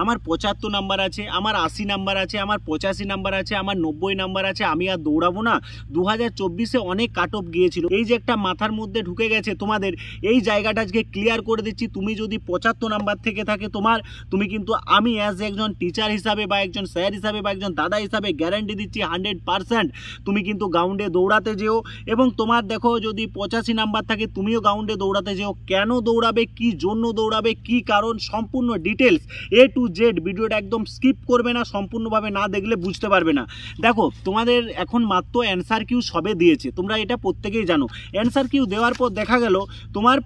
আমার 75 নাম্বার আছে, আমার 80 নাম্বার আছে, আমার 85 নাম্বার আছে, আমার 90 নাম্বার আছে, আমি আর দৌড়াবো না? 2024-এ অনেক কাট অফ গিয়েছিল, এই যে একটা মাথার মধ্যে ঢুকে গেছে তোমাদের, এই জায়গাটা আজকে ক্লিয়ার করে দিচ্ছি। তুমি যদি 75 নাম্বার থেকে থাকে তোমার, তুমি কিন্তু আমি অ্যাজ একজন টিচার হিসাবে বা একজন স্যার হিসাবে বা একজন দাদা হিসাবে গ্যারান্টি দিচ্ছি 100% তুমি কিন্তু গ্রাউন্ডে দৌড়াতে যেও। এবং তোমার দেখো যদি 85 নাম্বার থাকে তুমিও গ্রাউন্ডে দৌড়াতে যেও। কেন দৌড়াবে, কি জন্য দৌড়াবে, কি কারণ, সম্পূর্ণ ডিটেলস A to Z ভিডিওটা একদম স্কিপ করবে না, সম্পূর্ণভাবে না দেখলে বুঝতে পারবে না। দেখো তোমাদের এখন মাত্র অ্যান্সার কিউ সবে দিয়েছে, তোমরা এটা প্রত্যেকেই জানো। অ্যান্সার কিউ দেওয়ার পর দেখা গেল তোমার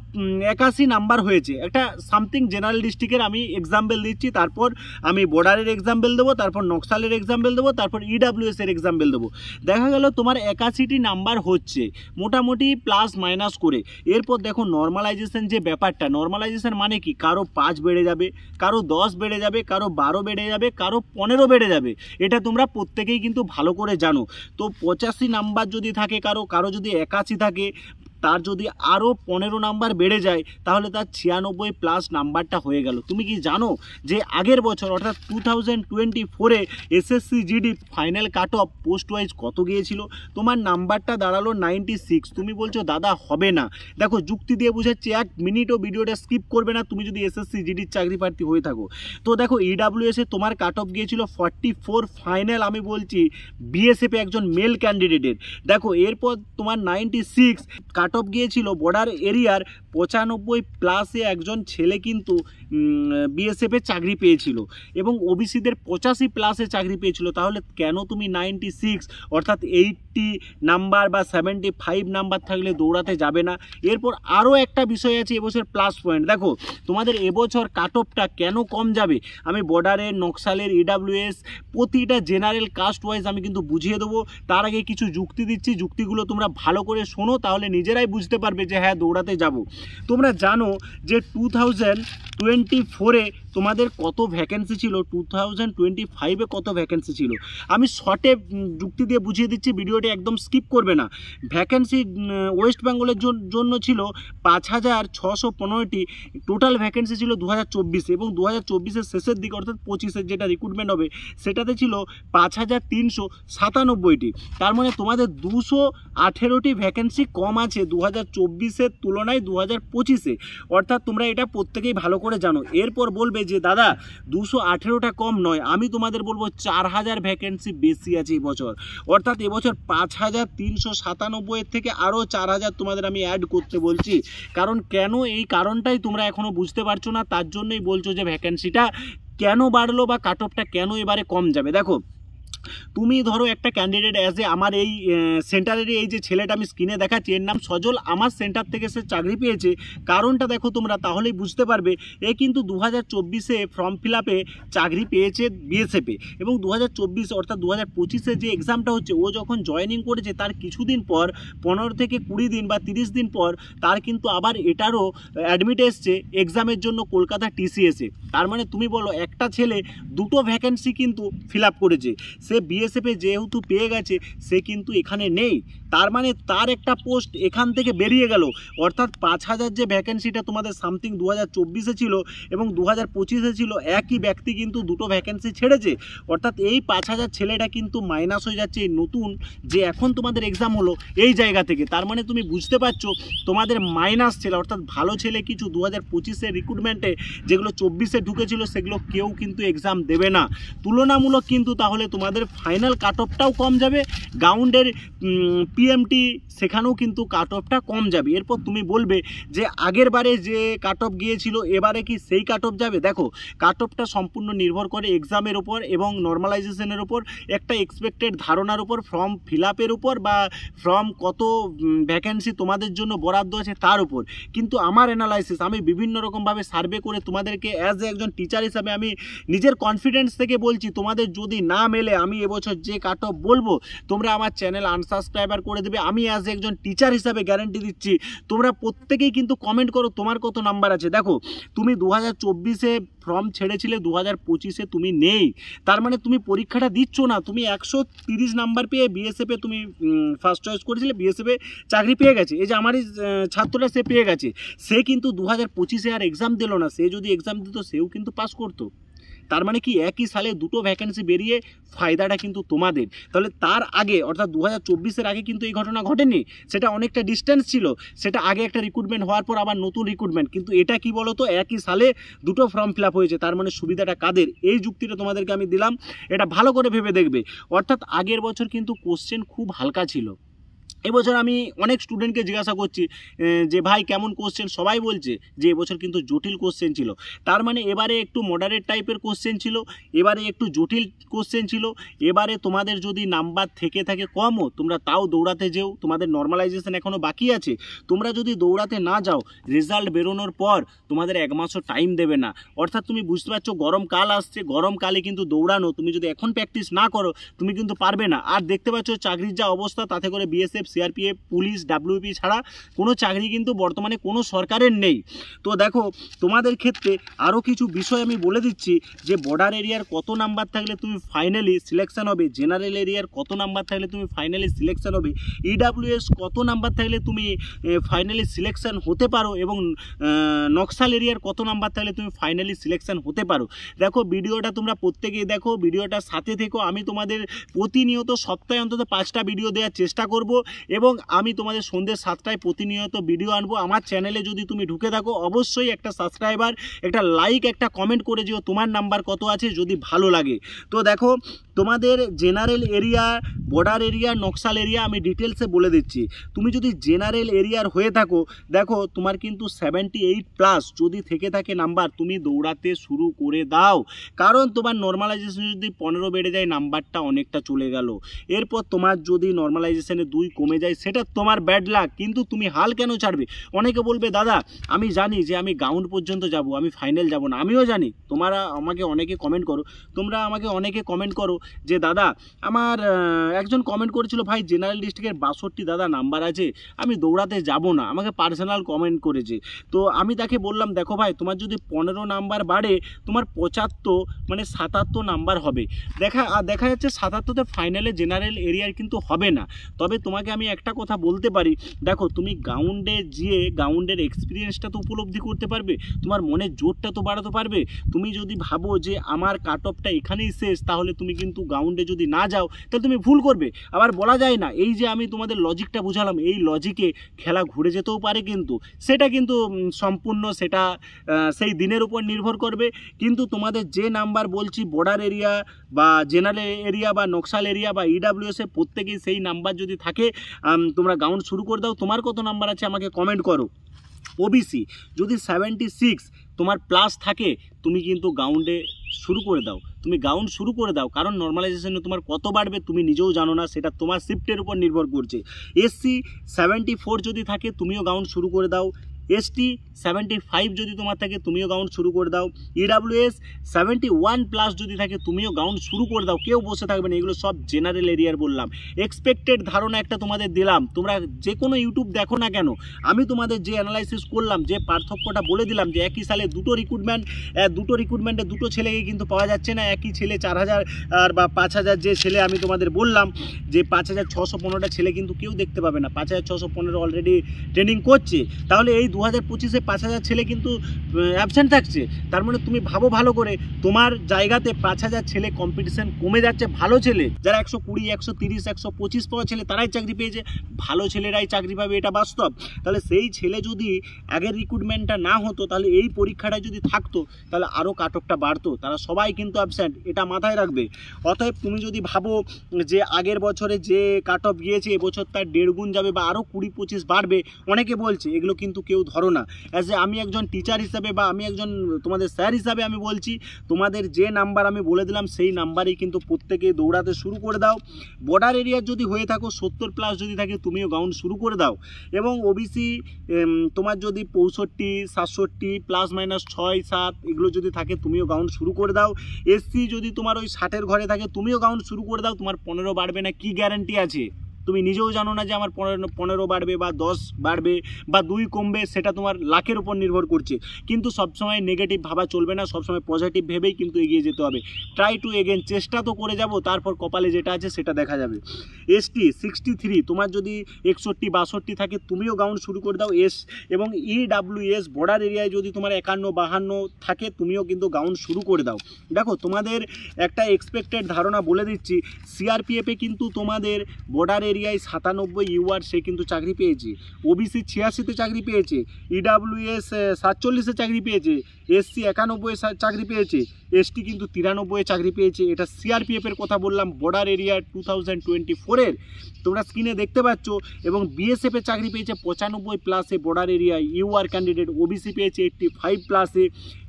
81 নাম্বার হয়েছে। একটা সামথিং জেনারেল ডিস্ট্রিক্টের আমি এক্সাম্পল দিচ্ছি, তারপর আমি বর্ডারের এক্সাম্পল দেবো, তারপর নকশালের এক্সাম্পল দেবো, তারপর EWS এর এক্সাম্পল দেবো। দেখা গেল তোমার 81টি নাম্বার হচ্ছে মোটামুটি প্লাস মাইনাস করে। এরপর দেখো নর্মালাইজেশন যে ব্যাপারটা, নর্মালাইজেশন মানে কি, কারো 5 বেড়ে যাবে, কারো 10 বেড়ে যাবে, কারো 12 বেড়ে যাবে, কারো 15 বেড়ে যাবে, এটা তোমরা প্রত্যেকেই কিন্তু ভালো করে জানো। তো 85 নাম্বার যদি থাকে কারো যদি 81 থাকে, তার যদি আরও 15 নাম্বার বেড়ে যায় তাহলে তার 96 প্লাস নাম্বারটা হয়ে গেল। তুমি কি জানো যে আগের বছর অর্থাৎ 2024-এ SSC GD final cut off post wise কত গিয়েছিল? তোমার নাম্বারটা দাঁড়ালো 96। তুমি বলছো দাদা হবে না, দেখো যুক্তি দিয়ে বুঝাচ্ছি, 1 মিনিটও ভিডিওটা স্কিপ করবে না তুমি যদি SSC GDর চাকরি প্রার্থী হয়ে থাকো। তো দেখো EWS-এ তোমার কাট অফ গিয়েছিল 44 ফাইনাল, আমি বলছি BSF একজন মেল ক্যান্ডিডেটের। দেখো এরপর তোমার 96 কাট অফ গিয়েছিল বর্ডার এরিয়ার 95 প্লাসে একজন ছেলে কিন্তু BSF-এ চাকরি পেয়েছিল এবং ওবিসিদের 85 প্লাসে চাকরি পেয়েছিল। তাহলে কেন তুমি 96 অর্থাৎ 80 নাম্বার বা 75 নাম্বার থাকলে দৌড়াতে যাবে না? এরপর আরও একটা বিষয় আছে এবছর প্লাস পয়েন্ট। দেখো তোমাদের এবছর কাট অফটা কেন কম যাবে আমি বর্ডারের, নকশালের, EWS প্রতিটা জেনারেল কাস্ট ওয়াইজ আমি কিন্তু বুঝিয়ে দেবো। তার আগে কিছু যুক্তি দিচ্ছি, যুক্তিগুলো তোমরা ভালো করে শোনো, তাহলে নিজেরাই বুঝতে পারবে যে হ্যাঁ দৌড়াতে যাব। তোমরা জানো যে 2024-এ তোমাদের কত ভ্যাকেন্সি ছিল, 2025-এ কত ভ্যাকেন্সি ছিল, আমি শর্টে যুক্তি দিয়ে বুঝিয়ে দিচ্ছি, ভিডিওটি একদম স্কিপ করবে না। ভ্যাকেন্সি ওয়েস্ট বেঙ্গলের জন্য ছিল 5615টি, টোটাল ভ্যাকেন্সি ছিল 2024 এবং 2024-এর শেষের দিকে অর্থাৎ 25-এর যেটা রিক্রুটমেন্ট হবে সেটাতে ছিল 5397টি। তার মানে তোমাদের 218টি ভ্যাকেন্সি কম আছে 2024-এর তুলনায় 2025-এ, অর্থাৎ তোমরা এটা প্রত্যেকেই ভালো করে জানো। এরপর বলবে যে দাদা 218টা কম নয়, আমি তোমাদের বলবো 4000 ভ্যাকেন্সি বেশি আছে এবছর, অর্থাৎ এবছর 5397-এর থেকে আরও 4000 তোমাদের আমি অ্যাড করতে বলছি। কারণ কেন, এই কারণটাই তোমরা এখনও বুঝতে পারছো না, তার জন্যই বলছো যে ভ্যাকেন্সিটা কেন বাড়লো বা কাট অফটা কেন এবারে কম যাবে। দেখো তুমি ধরো একটা ক্যান্ডিডেট অ্যাজ এ আমার এই সেন্টারেরই এই যে ছেলেটা আমি স্ক্রিনে দেখাচ্ছি, এর নাম সজল, আমার সেন্টার থেকে সে চাকরি পেয়েছে। কারণটা দেখো তোমরা, তাহলেই বুঝতে পারবে। এ কিন্তু 2024-এ ফর্ম ফিল আপে চাকরি পেয়েছে BSF-এ এবং 2024 অর্থাৎ 2025-এ যে এক্সামটা হচ্ছে ও যখন জয়েনিং করেছে তার কিছুদিন পর 15 থেকে 20 দিন বা 30 দিন পর তার কিন্তু আবার এটারও অ্যাডমিট এসছে এক্সামের জন্য কলকাতা TCS-এ। তার মানে তুমি বলো একটা ছেলে দুটো ভ্যাকেন্সি কিন্তু ফিল আপ করেছে, সে BSF-এ যেহেতু পেয়ে গেছে সে কিন্তু এখানে নেই, তার মানে তার একটা পোস্ট এখান থেকে বেরিয়ে গেল। অর্থাৎ 5000 যে ভ্যাকেন্সিটা তোমাদের সামথিং 2024-এ ছিল এবং 2025-এ ছিল, একই ব্যক্তি কিন্তু দুটো ভ্যাকেন্সি ছেড়েছে। অর্থাৎ এই 5000 ছেলেটা কিন্তু মাইনাস হয়ে যাচ্ছে এই নতুন যে এখন তোমাদের এক্সাম হলো এই জায়গা থেকে। তার মানে তুমি বুঝতে পারছো তোমাদের মাইনাস ছেলে অর্থাৎ ভালো ছেলে কিছু 2025-এর রিক্রুটমেন্টে যেগুলো 24-এ ঢুকেছিল সেগুলো কেউ কিন্তু এক্সাম দেবে না তুলনামূলক, কিন্তু তাহলে তোমাদের ফাইনাল কাট অফটাও কম যাবে, গ্রাউন্ডের PMT সেখানেও কিন্তু কাট অফটা কম যাবে। এরপর তুমি বলবে যে আগের বারে যে কাট অফ গিয়েছিল এবারে কি সেই কাট অফ যাবে? দেখো কাট অফটা সম্পূর্ণ নির্ভর করে এক্সামের উপর এবং নর্মালাইজেশনের উপর, একটা এক্সপেক্টেড ধারণার উপর, ফর্ম ফিল আপের উপর বা ফর্ম কত ভ্যাকেন্সি তোমাদের জন্য বরাদ্দ আছে তার উপর। কিন্তু আমার অ্যানালাইসিস, আমি বিভিন্ন রকমভাবে সার্ভে করে তোমাদেরকে অ্যাজ এ একজন টিচার হিসাবে আমি নিজের কনফিডেন্স থেকে বলছি, তোমাদের যদি না মেলে আমি এবছর যে কাট অফ বলবো তোমরা আমার চ্যানেল আনসাবস্ক্রাইবার করে দেবে। আমি অ্যাজ একজন টিচার হিসাবে গ্যারান্টি দিচ্ছি। তোমরা প্রত্যেকেই কিন্তু কমেন্ট করো তোমার কত নাম্বার আছে। দেখো তুমি 2024-এ ফর্ম ছেড়েছিলে, 2025-এ তুমি নেই, তার মানে তুমি পরীক্ষাটা দিচ্ছ না। তুমি 130 নাম্বার পেয়ে BSF-এ তুমি ফার্স্ট চয়েস করেছিলে, BSF-এ চাকরি পেয়ে গেছে। এই যে আমারই ছাত্রটা সে পেয়ে গেছে, সে কিন্তু 2025-এ আর এক্সাম দিল না, সে যদি এক্সাম দিত সেও কিন্তু পাস করতো। তার মানে কি একই সালে দুটো ভ্যাকেন্সি বেরিয়ে ফায়দাটা কিন্তু তোমাদের। তাহলে তার আগে অর্থাৎ 2024-এর আগে কিন্তু এই ঘটনা ঘটেনি, সেটা অনেকটা ডিস্টেন্স ছিল, সেটা আগে একটা রিক্রুটমেন্ট হওয়ার পর আবার নতুন রিক্রুটমেন্ট, কিন্তু এটা কি বলো তো একই সালে দুটো ফর্ম ফিল আপ হয়েছে। তার মানে সুবিধাটা কাদের, এই যুক্তিটা তোমাদেরকে আমি দিলাম, এটা ভালো করে ভেবে দেখবে। অর্থাৎ আগের বছর কিন্তু কোশ্চেন খুব হালকা ছিল। এবছর আমি অনেক স্টুডেন্টকে জিজ্ঞাসা করছি যে ভাই কেমন কোশ্চেন, সবাই বলছে যে এবছর কিন্তু জটিল কোশ্চেন ছিল। তার মানে এবারে একটু মডারেট টাইপের কোশ্চেন ছিল, এবারে একটু জটিল কোশ্চেন ছিল। এবারে তোমাদের যদি নাম্বার থেকে থাকে কমও, তোমরা তাও দৌড়াতে যেও, তোমাদের নর্মালাইজেশন এখনও বাকি আছে। তোমরা যদি দৌড়াতে না যাও, রেজাল্ট বেরোনোর পর তোমাদের 1 মাসও টাইম দেবে না। অর্থাৎ তুমি বুঝতে পারছো গরমকাল আসছে, গরমকালে কিন্তু দৌড়ানো তুমি যদি এখন প্র্যাকটিস না করো তুমি কিন্তু পারবে না। আর দেখতে পাচ্ছ চাকরির যা অবস্থা, তাতে করে বিএসএফ, সিআরপিএফ, পুলিশ, ডাব্লিউপি ছাড়া কোনো চাকরি কিন্তু বর্তমানে কোনো সরকারের নেই। তো দেখো তোমাদের ক্ষেত্রে আরও কিছু বিষয় আমি বলে দিচ্ছি, যে বর্ডার এরিয়ার কত নাম্বার থাকলে তুমি ফাইনালি সিলেকশন হবে, জেনারেল এরিয়ার কত নাম্বার থাকলে তুমি ফাইনালি সিলেকশন হবে, ইডাব্লিউএস কত নাম্বার থাকলে তুমি ফাইনালি সিলেকশন হতে পারো, এবং নকশাল এরিয়ার কত নাম্বার থাকলে তুমি ফাইনালি সিলেকশন হতে পারো। দেখো ভিডিওটা তোমরা প্রত্যেকেই দেখো, ভিডিওটার সাথে থেকো। আমি তোমাদের প্রতিনিয়ত সপ্তাহে অন্তত 5টা ভিডিও দেওয়ার চেষ্টা করব, এবং আমি তোমাদের সন্ধ্যে 7টায় প্রতিনিয়ত ভিডিও আনবো। আমার চ্যানেলে যদি তুমি ঢুকে থাকো অবশ্যই একটা সাবস্ক্রাইবার, একটা লাইক, একটা কমেন্ট করে দিও তোমার নাম্বার কত আছে যদি ভালো লাগে। তো দেখো তোমাদের general area, border area, Naxal area আমি ডিটেলসে বলে দিচ্ছি। তুমি যদি জেনারেল এরিয়ার হয়ে থাকো, দেখো তোমার কিন্তু 78+ যদি থেকে থাকে নাম্বার, তুমি দৌড়াতে শুরু করে দাও। কারণ তোমার নর্মালাইজেশন যদি 15 বেড়ে যায়, নাম্বারটা অনেকটা চলে গেল। এরপর তোমার যদি নর্মালাইজেশনে 2 কমে যায়, সেটা তোমার ব্যাড লাক, কিন্তু তুমি হাল কেন ছাড়বে? অনেকে বলবে দাদা আমি জানি যে আমি গ্রাউন্ড পর্যন্ত যাব, আমি ফাইনাল যাব না। আমিও জানি, তোমরা আমাকে অনেকে কমেন্ট করো, যে দাদা আমার একজন কমেন্ট করেছিল ভাই জেনারেল ডিস্ট্রিক্টের 62 দাদা নাম্বার আছে, আমি দৌড়াতে যাব না, আমাকে পার্সোনাল কমেন্ট করেছে। তো আমি তাকে বললাম দেখো ভাই, তোমার যদি 15 নাম্বার বাড়ে, তোমার 75 মানে 77 নাম্বার হবে। দেখা যাচ্ছে 77তে ফাইনালে জেনারেল এরিয়ার কিন্তু হবে না। তবে তোমাকে আমি একটা কথা বলতে পারি, দেখো তুমি গ্রাউন্ডে গিয়ে গ্রাউন্ডের এক্সপিরিয়েন্সটা তো উপলব্ধি করতে পারবে, তোমার মনের জোরটা তো বাড়াতে পারবে। তুমি যদি ভাবো যে আমার কাট অফটা এখানেই শেষ, তাহলে তুমি কিন্তু গ্রাউন্ডে যদি না যাও তাহলে তুমি ভুল করবে। আবার বলা যায় না, এই যে আমি তোমাদের লজিকটা বুঝালাম, এই লজিকে খেলা ঘুরে যেতেও পারে, কিন্তু সেটা কিন্তু সম্পূর্ণ সেটা সেই দিনের উপর নির্ভর করবে। কিন্তু তোমাদের যে নাম্বার বলছি, বর্ডার এরিয়া বা জেনারেল এরিয়া বা নকশাল এরিয়া বা ইডাব্লিউএসে, প্রত্যেকেই সেই নাম্বার যদি থাকে, তোমরা গ্রাউন্ড শুরু করে দাও। তোমার কত নাম্বার আছে আমাকে কমেন্ট করো। ওবিসি যদি 76 তোমার প্লাস থাকে, তুমি কিন্তু গ্রাউন্ডে শুরু করে দাও, তুমি গ্রাউন্ড শুরু করে দাও। কারণ নর্মালাইজেশনে তোমার কত বাড়বে তুমি নিজেও জানো না, সেটা তোমার শিফটের উপর নির্ভর করছে। এসসি 74 যদি থাকে, তুমিও গ্রাউন্ড শুরু করে দাও। এসটি 75 যদি তোমার থাকে, তুমিও গ্রাউন্ড শুরু করে দাও। ইডাব্লিউএস 71+ যদি থাকে, তুমিও গ্রাউন্ড শুরু করে দাও। কেউ বসে থাকবে না। এগুলো সব জেনারেল এরিয়ার বললাম, এক্সপেক্টেড ধারণা একটা তোমাদের দিলাম। তোমরা যে কোনো ইউটিউব দেখো না কেন, আমি তোমাদের যে অ্যানালাইসিস করলাম, যে পার্থক্যটা বলে দিলাম, যে একই সালে দুটো রিক্রুটমেন্টে দুটো ছেলেকে কিন্তু পাওয়া যাচ্ছে না। একই ছেলে 4000 আর বা 5000 যে ছেলে আমি তোমাদের বললাম, যে 5615টা ছেলে কিন্তু কেউ দেখতে পাবে না। 5615 অলরেডি ট্রেনিং করছে। তাহলে এই 2025-এ 5000 ছেলে কিন্তু অ্যাবসেন্ট থাকছে। তার মানে তুমি ভাবো ভালো করে, তোমার জায়গাতে 5000 ছেলে, কম্পিটিশন কমে যাচ্ছে। ভালো ছেলে যারা 120, 130, 125 পাওয়া ছেলে, তারাই চাকরি পেয়েছে, ভালো ছেলেরাই চাকরি পাবে, এটা বাস্তব। তাহলে সেই ছেলে যদি আগের রিক্রুটমেন্টটা না হতো, তাহলে এই পরীক্ষাটা যদি থাকতো, তাহলে আরও কাট অফটা বাড়তো। তারা সবাই কিন্তু অ্যাবসেন্ট, এটা মাথায় রাখবে। অতএব তুমি যদি ভাবো যে আগের বছরে যে কাট অফ গিয়েছে, এবছর তার 1.5 গুণ যাবে বা আরও 20-25 বাড়বে, অনেকে বলছে, এগুলো কিন্তু কেউ ধরো না। আমি একজন টিচার হিসাবে বা আমি একজন তোমাদের স্যার হিসাবে আমি বলছি, তোমাদের যে নাম্বার আমি বলে দিলাম, সেই নাম্বারেই কিন্তু প্রত্যেকে দৌড়াতে শুরু করে দাও। বর্ডার এরিয়ার যদি হয়ে থাকো, 70+ যদি থাকে, তুমিও গ্রাউন্ড শুরু করে দাও। এবং ওবিসি তোমার যদি 65, 67 ±6-7 এগুলো যদি থাকে, তুমিও গ্রাউন্ড শুরু করে দাও। এসসি যদি তোমার ওই 60-এর ঘরে থাকে, তুমিও গ্রাউন্ড শুরু করে দাও। তোমার 15 বাড়বে না, কি গ্যারান্টি আছে? তুমি নিজেও জানো না যে আমার 15 বাড়বে বা 10 বাড়বে বা 2 কমবে, সেটা তোমার লাকের উপর নির্ভর করছে। কিন্তু সবসময় নেগেটিভ ভাবা চলবে না, সবসময় পজিটিভ ভেবেই কিন্তু এগিয়ে যেতে হবে। ট্রাই টু এগেন, চেষ্টা তো করে যাব, তারপর কপালে যেটা আছে সেটা দেখা যাবে। এসটি 63, তোমার যদি 61 62 থাকে তুমিও গাউন্ড শুরু করে দাও। এস এবং ইডাব্লিউএস বর্ডার এরিয়ায় যদি তোমার 51 52 থাকে তুমিও কিন্তু গাউন্ড শুরু করে দাও। দেখো তোমাদের একটা এক্সপেক্টেড ধারণা বলে দিচ্ছি, সিআরপিএফে কিন্তু তোমাদের বর্ডার এরিয়ায় 97 ইউআর সে কিন্তু চাকরি পেয়েছে, ওবিসি 86-তে চাকরি পেয়েছে, ইডাব্লিউএস 47-এ চাকরি পেয়েছে, এসসি 91-এ চাকরি পেয়েছে, এসটি কিন্তু 93-এ চাকরি পেয়েছে। এটা সিআরপিএফের কথা বললাম, বর্ডার এরিয়া 2024-এর তোমরা স্ক্রিনে দেখতে পাচ্ছ। এবং বিএসএফে চাকরি পেয়েছে 95+এ বর্ডার এরিয়ায় ইউআর ক্যান্ডিডেট, ওবিসি পেয়েছে 85+এ,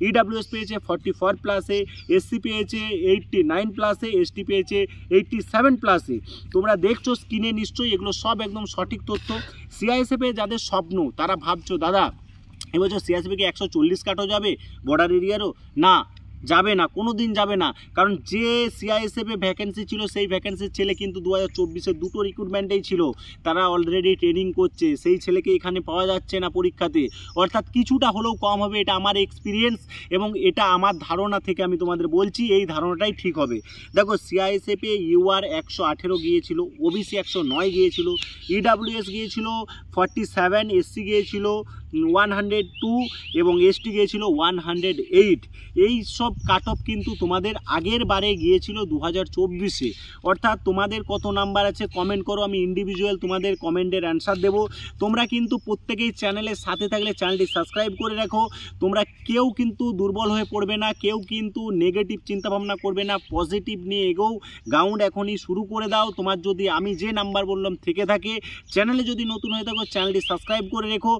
ইডাব্লিউএস পেয়েছে 44+এ, এসসি পেয়েছে 89+এ, এসটি পেয়েছে 87+এ। তোমরা দেখছো স্ক্রিনে নিশ্চয়ই, এগুলো সব একদম সঠিক তথ্য। সিআইএসএফে যাদের স্বপ্ন তারা ভাবছো দাদা এবছর সিআইএসএফে কি 140 কাটও যাবে বর্ডার এরিয়ারও? না, যাবে না, কোনো দিন যাবে না। কারণ যে সিআইএসএফে ভ্যাকেন্সি ছিল সেই ভ্যাকেন্সির ছেলে কিন্তু 2024-এ দুটো রিক্রুটমেন্টেই ছিল, তারা অলরেডি ট্রেনিং করছে, সেই ছেলেকে এখানে পাওয়া যাচ্ছে না পরীক্ষাতে। অর্থাৎ কিছুটা হলেও কম হবে, এটা আমার এক্সপিরিয়েন্স এবং এটা আমার ধারণা থেকে আমি তোমাদের বলছি, এই ধারণাটাই ঠিক হবে। দেখো সিআইএসএফে ইউআর 118 গিয়েছিল, ওবিসি 109 গিয়েছিল, ইডাব্লিউএস গিয়েছিল 47, এসসি গিয়েছিল 102 এবং এসটি গিয়েছিল 108। এই সব কাট অফ কিন্তু তোমাদের আগের বারে গিয়েছিল 2024-এ। অর্থাৎ তোমাদের কত নাম্বার আছে কমেন্ট করো, আমি ইন্ডিভিজুয়াল তোমাদের কমেন্টের অ্যান্সার দেবো। তোমরা কিন্তু প্রত্যেকেই চ্যানেলের সাথে থাকলে চ্যানেলটি সাবস্ক্রাইব করে রাখো। তোমরা কেউ কিন্তু দুর্বল হয়ে পড়বে না, কেউ কিন্তু নেগেটিভ চিন্তাভাবনা করবে না, পজিটিভ নিয়ে এগোও, গাউন্ড এখনই শুরু করে দাও। তোমার যদি আমি যে নাম্বার বললাম থেকে থাকে, চ্যানেলে যদি নতুন হয়ে থাকো চ্যানেলটি সাবস্ক্রাইব করে রেখো।